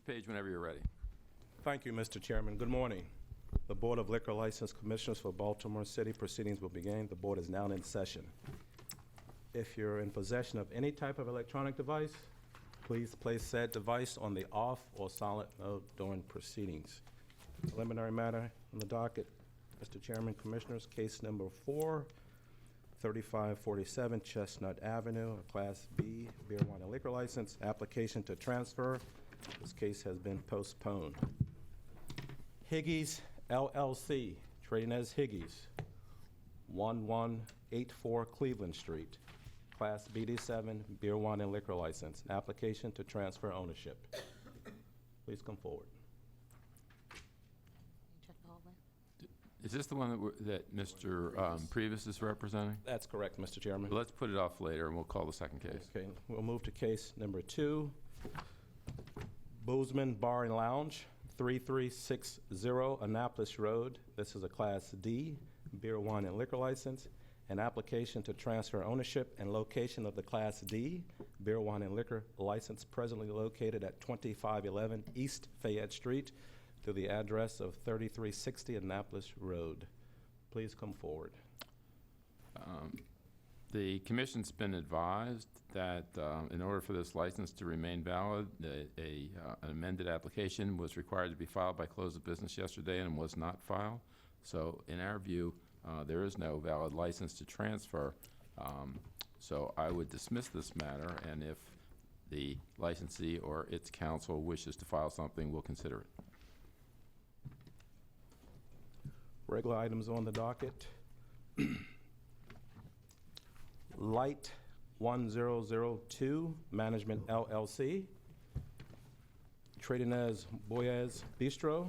Mr. Page, whenever you're ready. Thank you, Mr. Chairman. Good morning. The Board of Liquor License Commissioners for Baltimore City proceedings will begin. The board is now in session. If you're in possession of any type of electronic device, please place said device on the off or silent mode during proceedings. Preliminary matter on the docket, Mr. Chairman, Commissioners, case number 4, 3547 Chestnut Avenue, a Class B beer, wine, and liquor license, application to transfer. This case has been postponed. Higgies LLC, trading as Higgies, 1184 Cleveland Street, Class BD7 beer, wine, and liquor license, application to transfer ownership. Please come forward. Check the hallway. Is this the one that Mr. Previs is representing? That's correct, Mr. Chairman. Let's put it off later, and we'll call the second case. Okay, we'll move to case number 2. Boozman Bar and Lounge, 3360 Annapolis Road. This is a Class D beer, wine, and liquor license. An application to transfer ownership and location of the Class D beer, wine, and liquor license presently located at 2511 East Fayette Street to the address of 3360 Annapolis Road. Please come forward. The commission's been advised that in order for this license to remain valid, an amended application was required to be filed by close of business yesterday and was not filed. So in our view, there is no valid license to transfer. So I would dismiss this matter, and if the licensee or its counsel wishes to file something, we'll consider it. Regular items on the docket. Light 1002 Management LLC, trading as Boyez Bistro,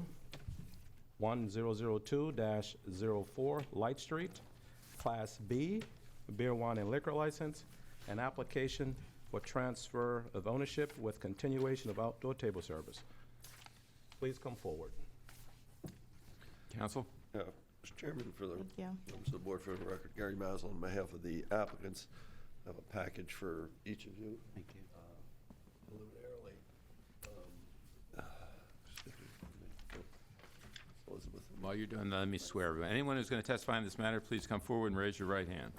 1002-04 Light Street, Class B, beer, wine, and liquor license, an application for transfer of ownership with continuation of outdoor table service. Please come forward. Counsel? Mr. Chairman, for the Thank you. members of the board, for the record, Gary Maslin on behalf of the applicants. I have a package for each of you. Thank you. Preliminarily, Elizabeth. While you're doing that, let me swear everyone. Anyone who's going to testify in this matter, please come forward and raise your right hand.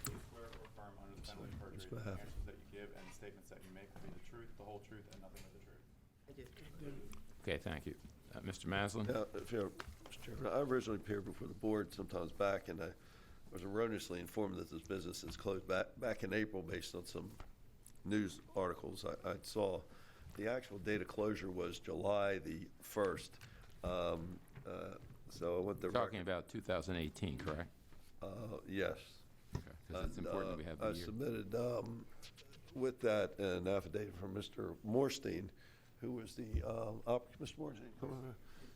Swear or affirm under the penalty of perjury go the ahead. answers that you give and statements that you make will be the truth, the whole truth, and nothing but the truth. Okay, thank you. Mr. Maslin? Yeah, Mr. Chairman, I originally appeared before the board sometimes back, and I was erroneously informed that this business is closed back in April based on some news articles I saw. The actual date of closure was July the 1st. So I went the Talking about 2018, correct? Yes. Okay, because it's important that we have the I year. submitted with that an affidavit from Mr. Morstein, who was the, Mr. Morstein, come on.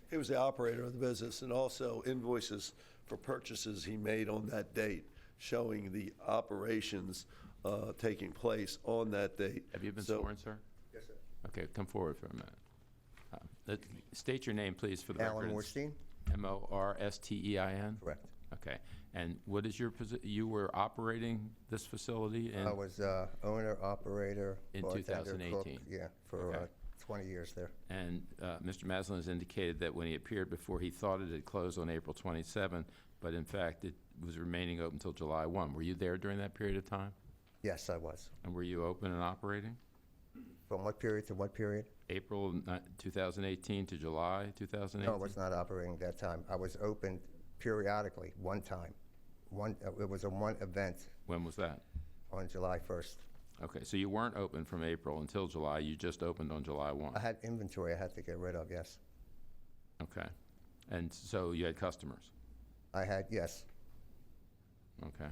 He was the operator of the business, and also invoices for purchases he made on that date, showing the operations taking place on that date. Have you been So- sworn, sir? Yes, sir. Okay, come forward for a minute. State your name, please, for the record. Alan Morstein? Morstein? Correct. Okay. And what is your position? You were operating this facility in? I was owner, operator, In bartender, cook, 2018? yeah, for Okay. 20 years there. And Mr. Maslin has indicated that when he appeared before, he thought it had closed on April 27, but in fact, it was remaining open until July 1. Were you there during that period of time? Yes, I was. And were you open and operating? From what period to what period? April 2018 to July 2018? No, I was not operating that time. I was open periodically, one time. It was a one event When was that? on July 1st. Okay, so you weren't open from April until July, you just opened on July 1? I had inventory I had to get rid of, yes. Okay. And so you had customers? I had, yes. Okay.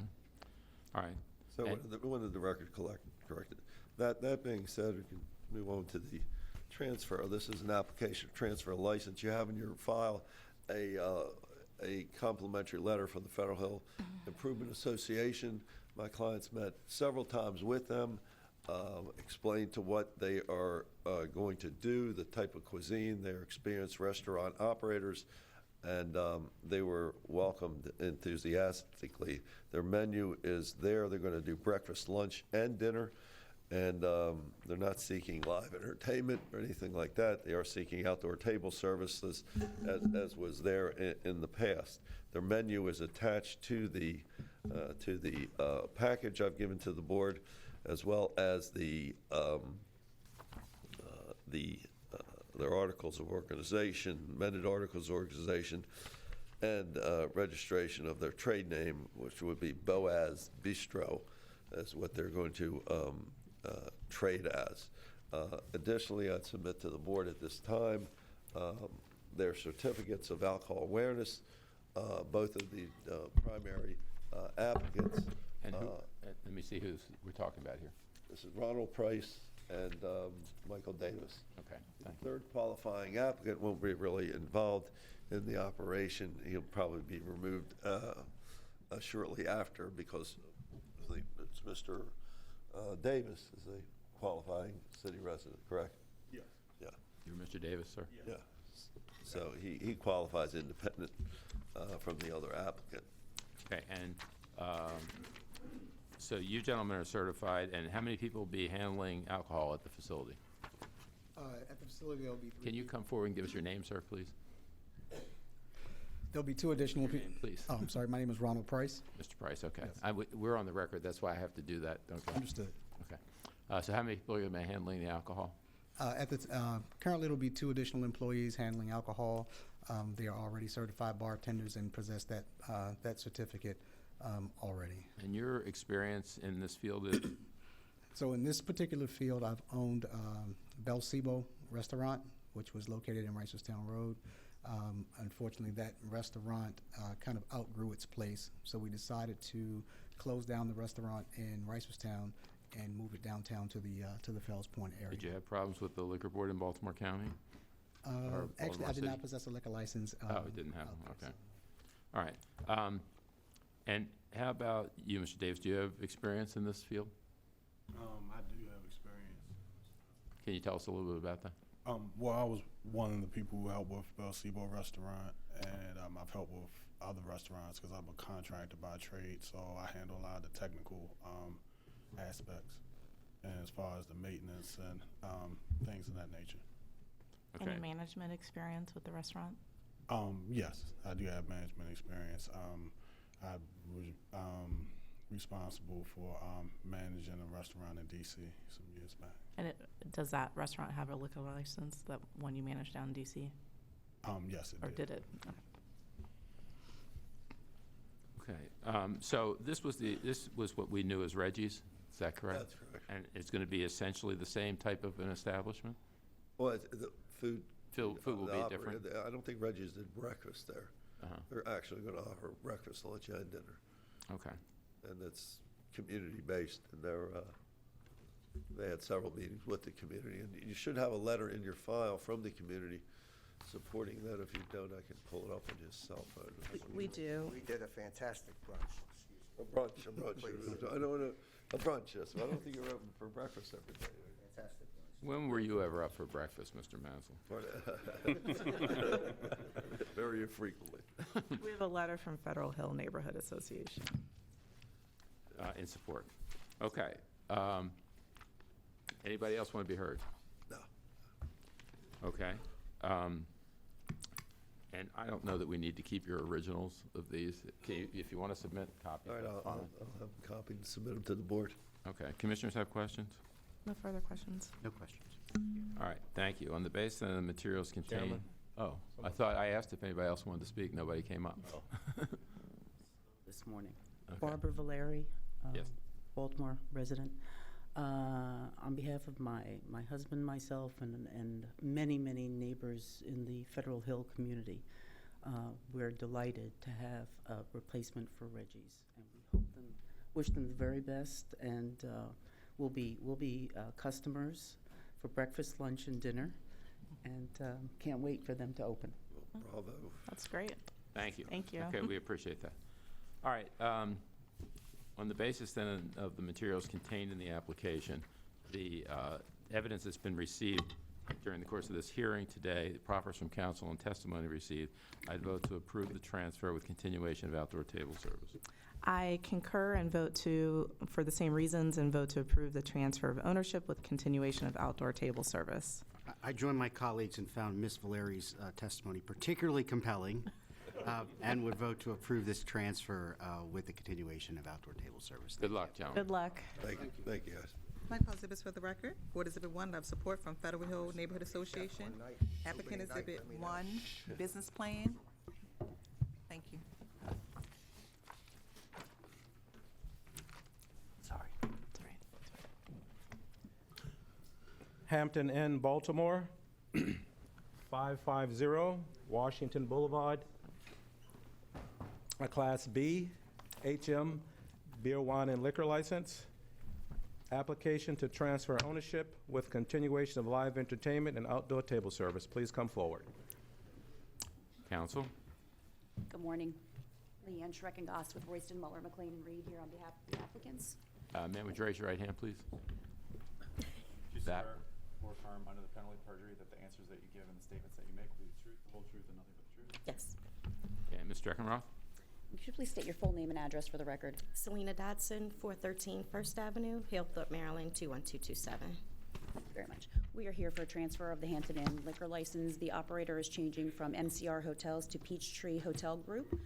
All right. So And- wanted the record corrected. That being said, we can move on to the transfer. This is an application to transfer a license. You have in your file a complimentary letter from the Federal Hill Improvement Association. My clients met several times with them, explained to what they are going to do, the type of cuisine. They're experienced restaurant operators, and they were welcomed enthusiastically. Their menu is there. They're going to do breakfast, lunch, and dinner. And they're not seeking live entertainment or anything like that. They are seeking outdoor table services as was there in the past. Their menu is attached to the package I've given to the board, as well as their articles of organization, amended articles of organization, and registration of their trade name, which would be Boaz Bistro, is what they're going to trade as. Additionally, I'd submit to the board at this time their certificates of alcohol awareness. Both of the primary applicants. And who, let me see who's we're talking about here. This is Ronald Price and Michael Davis. Okay, The thank you. third qualifying applicant won't be really involved in the operation. He'll probably be removed shortly after, because I think it's Mr. Davis is a qualifying city resident, correct? Yes. Yeah, You're Mr. Davis, sir? yeah. So he qualifies independent from the other applicant. Okay, and so you gentlemen are certified, and how many people will be handling alcohol at the facility? At the facility, there'll be 3 Can you come forward and give us your name, sir, please? There'll be 2 additional people. Please. Oh, I'm sorry, my name is Ronald Price. Mr. Price, okay. Yes. We're on the record, that's why I have to do that, okay? Understood. Okay. So how many people are going to be handling the alcohol? Currently, it'll be 2 additional employees handling alcohol. They are already certified bartenders and possess that certificate already. And your experience in this field is, So in this particular field, I've owned Bel Cebo Restaurant, which was located in Ricerstown Road. Unfortunately, that restaurant kind of outgrew its place, so we decided to close down the restaurant in Ricerstown and move it downtown to the Fells Point area. did you have problems with the liquor board in Baltimore County? or Actually, Baltimore I did not City? possess a liquor license. Oh, you didn't have one, okay. All right. And how about you, Mr. Davis? Do you have experience in this field? I do have experience. Can you tell us a little bit about that? Well, I was one of the people who helped with Bel Cebo Restaurant, and I've helped with other restaurants because I'm a contractor by trade, so I handle a lot of the technical aspects, and as far as the maintenance and things of that nature. Okay. Any management experience with the restaurant? Yes, I do have management experience. I was responsible for managing a restaurant in DC some years back. And does that restaurant have a liquor license, that one you managed down in DC? Yes, it Or did. did it? Okay. Okay. So this was what we knew as Reggie's, is that correct? That's correct. And it's going to be essentially the same type of an establishment? Well, the food. Food will the be oper- different? I don't think Reggie's did breakfast there. Uh-huh. They're actually going to offer breakfast, lunch, and dinner. Okay. And it's community-based, and they had several meetings with the community. And you should have a letter in your file from the community supporting that. If you don't, I can pull it up on his cell phone. We do. We did a fantastic brunch. A brunch. I don't want a brunch, yes, but I don't think you're open for breakfast every day. Fantastic brunch. When were you ever up for breakfast, Mr. Mansell? Very infrequently. We have a letter from Federal Hill Neighborhood Association. In support. Okay. Anybody else want to be heard? No. Okay. And I don't know that we need to keep your originals of these. If you want to submit copies, All right, that's I'll fine. have a copy and submit them to the board. Okay. Commissioners have questions? No further questions? No questions. All right, thank you. On the basis of the materials contained. Chairman? Oh, I thought I asked if anybody else wanted to speak. Nobody came up. This morning. Okay. Barbara Valeri, Yes. Baltimore resident. On behalf of my husband, myself, and many, many neighbors in the Federal Hill community, we're delighted to have a replacement for Reggie's. And we wish them the very best, and we'll be customers for breakfast, lunch, and dinner, and can't wait for them to open. Bravo. That's great. Thank you. Thank you. Okay, we appreciate that. All right, on the basis then of the materials contained in the application, the evidence that's been received during the course of this hearing today, the proffers from counsel and testimony received, I'd vote to approve the transfer with continuation of outdoor table service. I concur and vote to, for the same reasons, and vote to approve the transfer of ownership with continuation of outdoor table service. I joined my colleagues and found Ms. Valeri's testimony particularly compelling, and would vote to approve this transfer with the continuation of outdoor table service. Good luck, gentlemen. Good luck. Thank you, guys. Mike Paul Exhibits for the record. Board Exhibit 1, of support from Federal Hill Neighborhood Association. Applicant Exhibit 1, business plan. Thank you. Sorry. It's all right. Hampton Inn, Baltimore, 550 Washington Boulevard. A Class B HM beer, wine, and liquor license. Application to transfer ownership with continuation of live entertainment and outdoor table service. Please come forward. Counsel? Good morning. Leanne Schreckengoss with Royston Muller McLean and Reed here on behalf of the applicants. Ma'am, would you raise your right hand, please? Do you That- swear or affirm under the penalty of perjury that the answers that you give and the statements that you make will be the truth, the whole truth, and nothing but the truth? Yes. Okay, Ms. Streckenroth? Could you please state your full name and address for the record? Selena Dodson, 413 First Avenue, Hillthorpe, Maryland, 21227. Thank you very much. We are here for a transfer of the Hampton Inn liquor license. The operator is changing from MCR Hotels to Peachtree Hotel Group.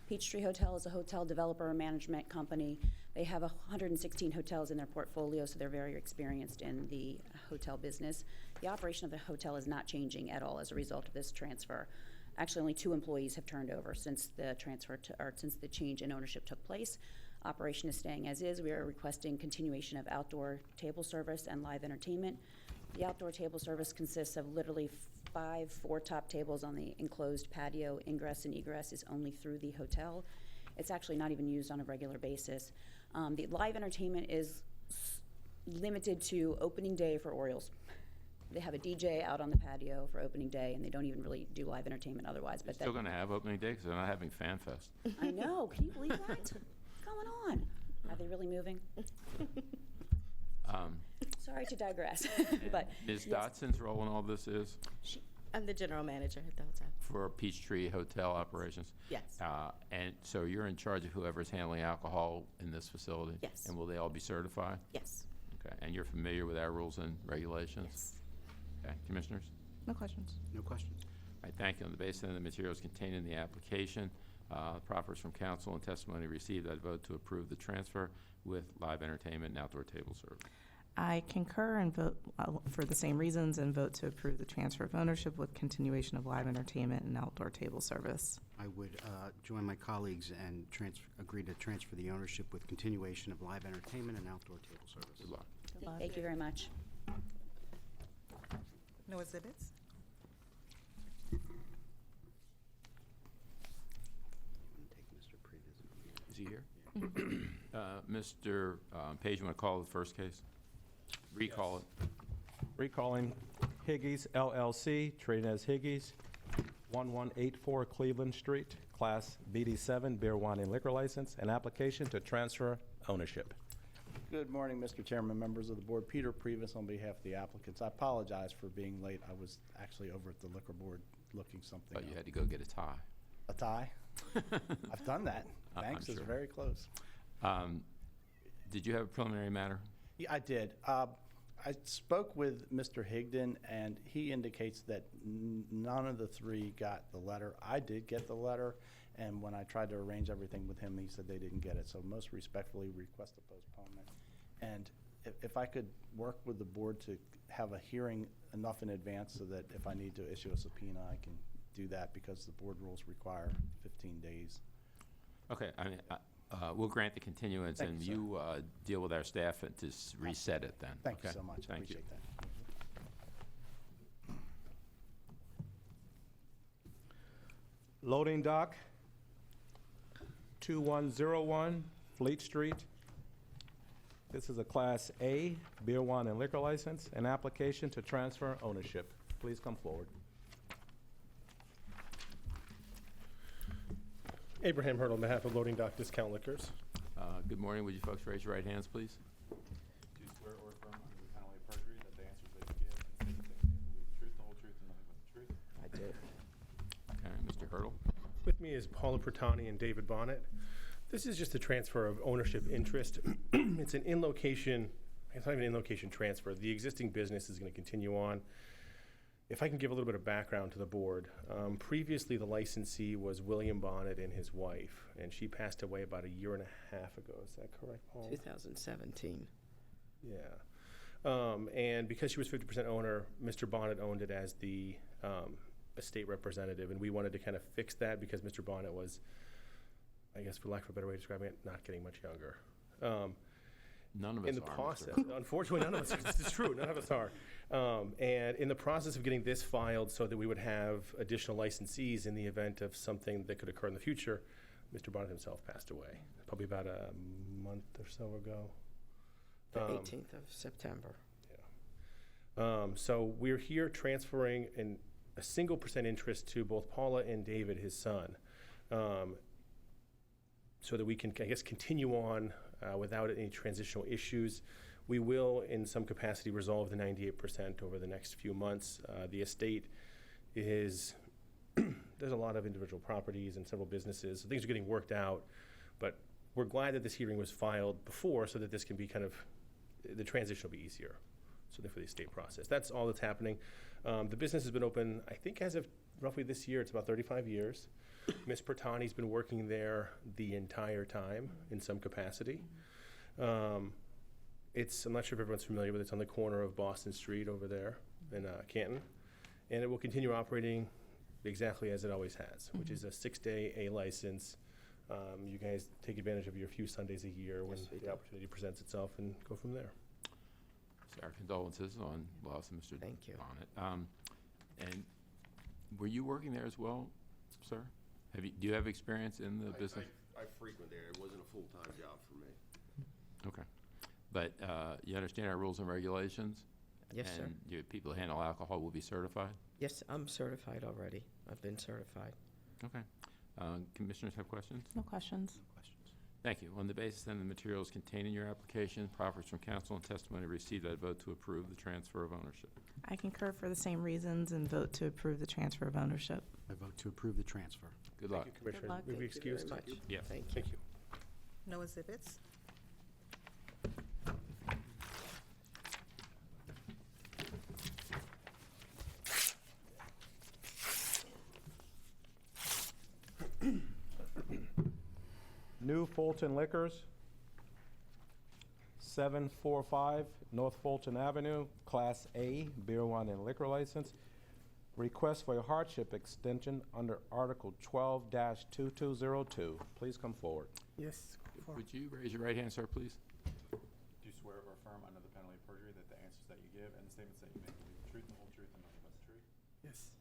Peachtree Hotel is a hotel developer and management company. They have 116 hotels in their portfolio, so they're very experienced in the hotel business. The operation of the hotel is not changing at all as a result of this transfer. Actually, only 2 employees have turned over since the since the change in ownership took place. Operation is staying as is. We are requesting continuation of outdoor table service and live entertainment. The outdoor table service consists of literally 5 4-top tables on the enclosed patio. Ingress and egress is only through the hotel. It's actually not even used on a regular basis. The live entertainment is limited to opening day for Orioles. They have a DJ out on the patio for opening day, and they don't even really do live entertainment otherwise. They're still going to have opening day because they're not having Fan Fest. I know. Can you believe that? What's going on? Are they really moving? Sorry to digress, but Ms. yes. Dotson's role in all this is I'm the general manager at the hotel. for Peachtree Hotel operations? Yes. And so you're in charge of whoever's handling alcohol in this facility? Yes. And will they all be certified? Yes. Okay, and you're familiar with our rules and regulations? Yes. Okay, commissioners? No questions. No questions. I thank you. On the basis of the materials contained in the application, proffers from council and testimony received, I'd vote to approve the transfer with live entertainment and outdoor table service. I concur and vote for the same reasons and vote to approve the transfer of ownership with continuation of live entertainment and outdoor table service. I would join my colleagues and agree to transfer the ownership with continuation of live entertainment and outdoor table service. Good luck. Thank you very much. No exhibits? Take Mr. Previous. Is he here? Mr. Page, you want to call the first case? Recall it. Recalling Higgies LLC, trading as Higgies, 1184 Cleveland Street, Class BD7, beer, wine, and liquor license, an application to transfer ownership. Good morning, Mr. Chairman, members of the board. Peter Previs on behalf of the applicants. I apologize for being late. I was actually over at the liquor board looking something But you up. had to go get a tie. A tie? I've done that. I'm Banks is sure. very close. Did you have a preliminary matter? Yeah, I did. I spoke with Mr. Higdon, and he indicates that none of the 3 got the letter. I did get the letter, and when I tried to arrange everything with him, he said they didn't get it. So most respectfully, request a postponement. And if I could work with the board to have a hearing enough in advance so that if I need to issue a subpoena, I can do that because the board rules require 15 days. Okay, I mean, we'll grant the continuance, Thank and you, you deal with our staff and to reset it then. Thank you Okay? so much. I Thank you. appreciate that. Loading dock, 2101 Fleet Street. This is a Class A beer, wine, and liquor license, an application to transfer ownership. Please come forward. Abraham Hurdle on behalf of Loading Dock Discount Liquors. Good morning. Would you folks raise your right hands, please? Do you swear or affirm under the penalty of perjury that the answers that you give and the statements that you make will be the truth, the whole truth, and nothing but the truth? I did. Okay, Mr. Hurdle? With me is Paula Pertani and David Bonnet. This is just a transfer of ownership interest. It's an in-location, it's not even an in-location transfer. The existing business is going to continue on. If I can give a little bit of background to the board, previously the licensee was William Bonnet and his wife, and she passed away about a year and a half ago. Is that correct, Paul? 2017. Yeah. And because she was 50% owner, Mr. Bonnet owned it as the estate representative, and we wanted to kind of fix that because Mr. Bonnet was, I guess for lack of a better way of describing it, not getting much younger. None of us in the are, Mr. process, Bonnet. unfortunately, none of us are. This is true. None of us are. And in the process of getting this filed so that we would have additional licensees in the event of something that could occur in the future, Mr. Bonnet himself passed away probably about a month or so ago. The 18th of September. So we're here transferring a single percent interest to both Paula and David, his son, so that we can, I guess, continue on without any transitional issues. We will, in some capacity, resolve the 98% over the next few months. The estate is, there's a lot of individual properties and several businesses, so things are getting worked out, but we're glad that this hearing was filed before so that this can be kind of, the transition will be easier. So for the estate process. That's all that's happening. The business has been open, I think as of roughly this year, it's about 35 years. Ms. Pertani's been working there the entire time in some capacity. I'm not sure if everyone's familiar with it. It's on the corner of Boston Street over there in Canton. And it will continue operating exactly as it always has, which is a 6-day A license. You guys take advantage of your few Sundays a year when the opportunity presents itself and go from there. Our condolences on loss of Mr. Thank you. Bonnet. And were you working there as well, sir? Do you have experience in the business? I frequent there. It wasn't a full-time job for me. Okay. But you understand our rules and regulations? Yes, sir. And people who handle alcohol will be certified? Yes, I'm certified already. I've been certified. Okay. Commissioners have questions? No questions. Thank you. On the basis then of the materials contained in your application, proffers from counsel and testimony received, I vote to approve the transfer of ownership. I concur for the same reasons and vote to approve the transfer of ownership. I vote to approve the transfer. Good luck. Thank you, Commissioner. luck. Will you be Thank you very excused? much. Yes. Thank you. Thank you. No exhibits? New Fulton Liquors, 745 North Fulton Avenue, Class A, beer, wine, and liquor license. Request for a hardship extension under Article 12-2202. Please come forward. Yes. Would you raise your right hand, sir, please? Do you swear or affirm under the penalty of perjury that the answers that you give and the statements that you make will be the truth, the whole truth, and nothing but the truth? Yes.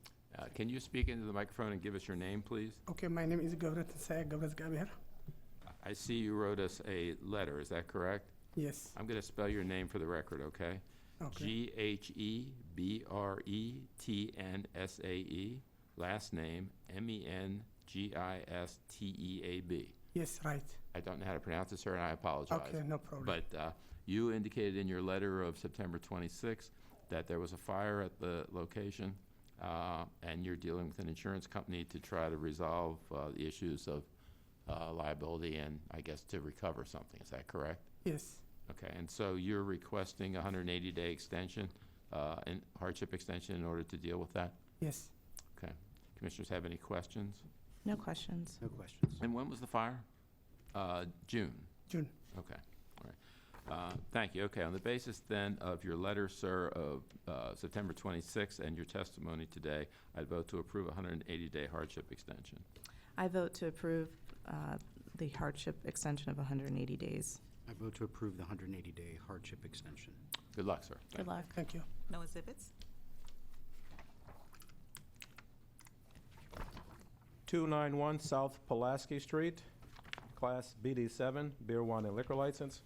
Can you speak into the microphone and give us your name, please? Okay, my name is Gavrat Sayag Gavras Gaber. I see you wrote us a letter, is that correct? Yes. I'm going to spell your name for the record, okay? Okay. Ghebertnsae, last name Mengisteab. Yes, right. I don't know how to pronounce it, sir, and I apologize. Okay, no problem. But you indicated in your letter of September 26th that there was a fire at the location, and you're dealing with an insurance company to try to resolve the issues of liability and, I guess, to recover something. Is that correct? Yes. Okay, and so you're requesting a 180-day extension, and hardship extension in order to deal with that? Yes. Okay. Commissioners have any questions? No questions. No questions. And when was the fire? June? June. Okay, all right. Thank you. Okay, on the basis then of your letter, sir, of September 26th and your testimony today, I'd vote to approve a 180-day hardship extension. I vote to approve the hardship extension of 180 days. I vote to approve the 180-day hardship extension. Good luck, sir. Good luck. Thank you. No exhibits? 291 South Pulaski Street, Class BD7, beer, wine, and liquor license.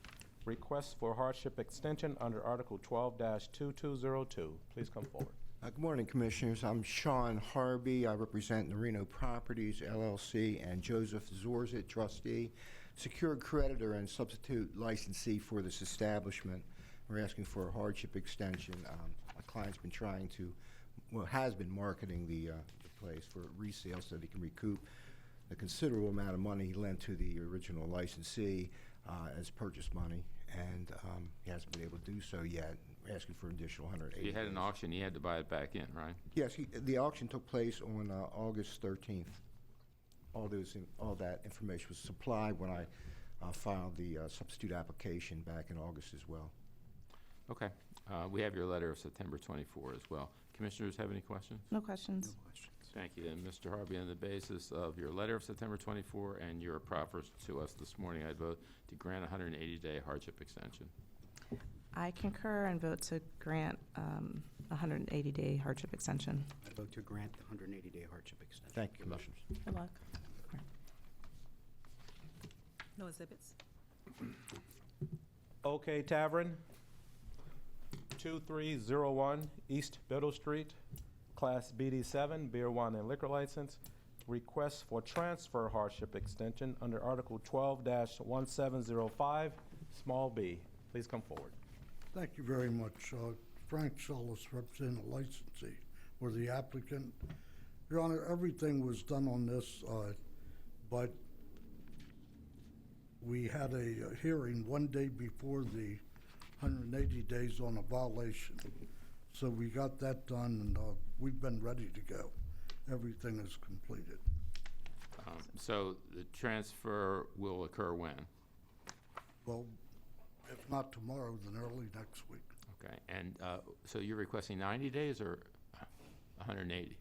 Request for hardship extension under Article 12-2202. Please come forward. Good morning, Commissioners. I'm Sean Harvey. I represent Norino Properties, LLC, and Joseph Zorzit, trustee, secured creditor and substitute licensee for this establishment. We're asking for a hardship extension. My client's been trying to, has been marketing the place for resale so that he can recoup the considerable amount of money he lent to the original licensee as purchase money, and he hasn't been able to do so yet, asking for an additional 180 You had an days. auction, you had to buy it back in, right? Yes, the auction took place on August 13th. All that information was supplied when I filed the substitute application back in August as well. Okay. We have your letter of September 24 as well. Commissioners have any questions? No questions. Thank you. And Mr. Harvey, on the basis of your letter of September 24 and your proffers to us this morning, I vote to grant a 180-day hardship extension. I concur and vote to grant a 180-day hardship extension. I vote to grant the 180-day hardship extension. Thank you, Commissioners. Good luck. No exhibits? OK Tavern, 2301 East Biddle Street, Class BD7, beer, wine, and liquor license. Request for transfer hardship extension under Article 12-1705, small b. Please come forward. Thank you very much. Frank Solis, representing the licensee or the applicant. Your Honor, everything was done on this, but we had a hearing one day before the 180 days on a violation. So we got that done, and we've been ready to go. Everything is completed. So the transfer will occur when? Well, if not tomorrow, then early next week. Okay. And so you're requesting 90 days or 180?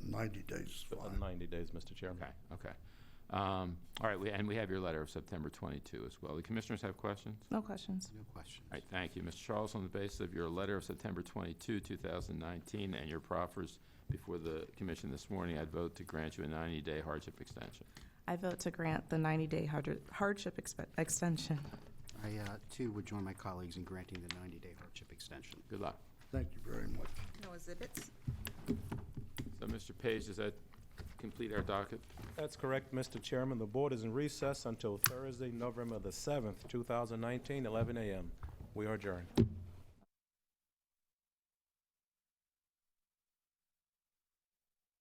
90 days is fine. 90 days, Mr. Chairman. Okay. Okay. All right. We have your letter of September 22 as well. The commissioners have questions? No questions. No questions. All right. Thank you. Mr. Charles, on the basis of your letter of September 22, 2019, and your proffers before the commission this morning, I'd vote to grant you a 90-day hardship extension. I vote to grant the 90-day hardship extension. I, too, would join my colleagues in granting the 90-day hardship extension. Good luck. Thank you very much. No exhibits? So, Mr. Page, does that complete our docket? That's correct, Mr. Chairman. The board is in recess until Thursday, November the 7th, 2019, 11 a.m. We are adjourned.